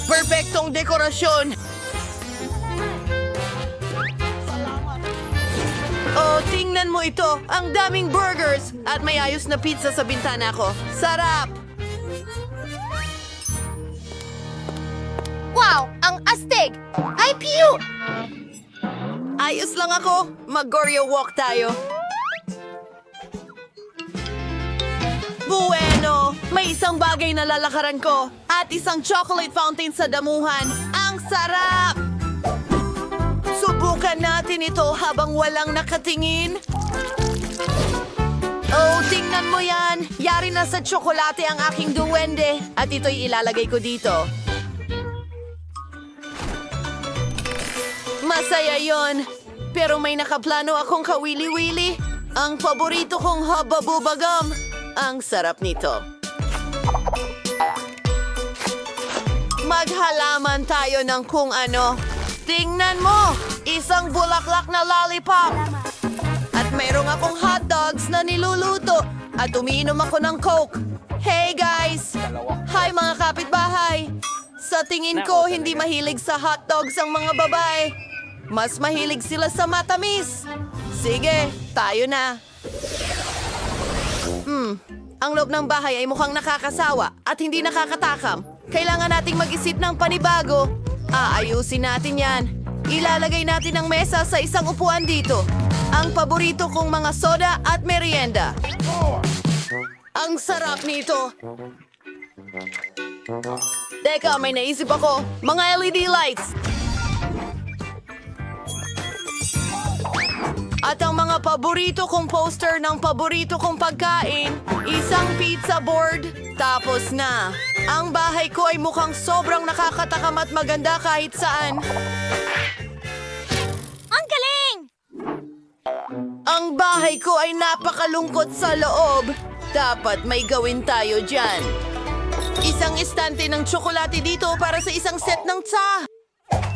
Perpektong dekorasyon! Oh, tingnan mo ito! Ang daming burgers! At may ayos na pizza sa bintana ko. Sarap! Wow! Ang astig! Ay, piyu! Ayos lang ako. Mag-Goryo walk tayo. Bueno! May isang bagay na lalakaran ko at isang chocolate fountain sa damuhan. Ang sarap! Subukan natin ito habang walang nakatingin. Oh, tingnan mo yan! Yari na sa tsokolate ang aking duwende at ito'y ilalagay ko dito. Masaya yon. Pero may nakaplano akong kawili-wili. Ang paborito kong hababubagam. Ang sarap nito. Maghalaman tayo ng kung ano. Tingnan mo! Isang bulaklak na lollipop. At mayroong akong hot dogs na niluluto. At umiinom ako ng Coke. Hey guys! Hi mga kapitbahay! Sa tingin ko, hindi mahilig sa hot dogs ang mga babae. Mas mahilig sila sa matamis. Sige, tayo na. Ang loob ng bahay ay mukhang nakakasawa at hindi nakakatakam. Kailangan nating mag-isip ng panibago. Aayusin natin yan. Ilalagay natin ang mesa sa isang upuan dito. Ang paborito kong mga soda at merienda. Ang sarap nito. Teka, may naisip ako. Mga LED lights. At ang mga paborito kong poster ng paborito kong pagkain, isang pizza board, tapos na. Ang bahay ko ay mukhang sobrang nakakatakam at maganda kahit saan. Ang galing! Ang bahay ko ay napakalungkot sa loob. Dapat may gawin tayo dyan. Isang estante ng tsokolate dito para sa isang set ng tsa.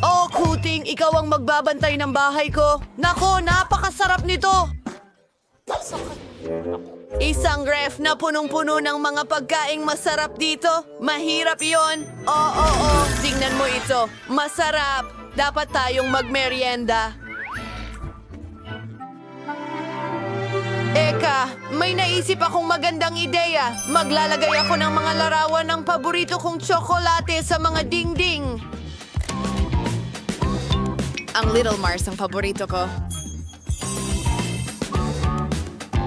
Oh, Kuting, ikaw ang magbabantay ng bahay ko. Nako, napakasarap nito. Isang ref na punong-puno ng mga pagkaing masarap dito. Mahirap yon. Oo, tingnan mo ito. Masarap. Dapat tayong magmerienda. Eka, may naisip akong magandang ideya. Maglalagay ako ng mga larawan ng paborito kong tsokolate sa mga dingding. Ang Little Mars ang paborito ko.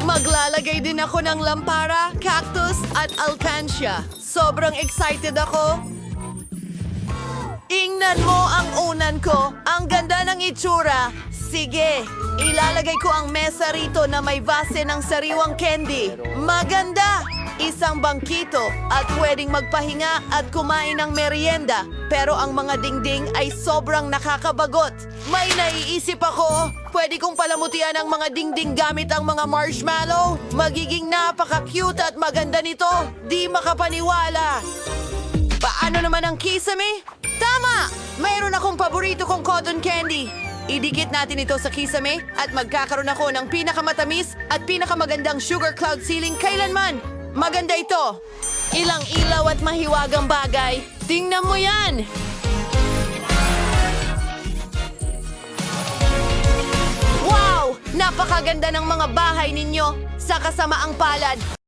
Maglalagay din ako ng lampara, cactus at alcancia. Sobrang excited ako. Ingnan mo ang unan ko. Ang ganda ng itsura. Sige, ilalagay ko ang mesa rito na may base ng sariwang candy. Maganda! Isang bangkito at pwedeng magpahinga at kumain ng merienda. Pero ang mga dingding ay sobrang nakakabagot. May naiisip ako. Pwede kong palamutian ang mga dingding gamit ang mga marshmallow. Magiging napaka-cute at maganda nito. Di makapaniwala. Paano naman ang kisame? Tama! Mayroon akong paborito kong cotton candy. Idikit natin ito sa kisame at magkakaroon ako ng pinakamatamis at pinakamagandang sugar cloud ceiling kailanman. Maganda ito. Ilang ilaw at mahiwagang bagay. Tingnan mo yan! Wow! Napakaganda ng mga bahay ninyo sa kasamaang palad.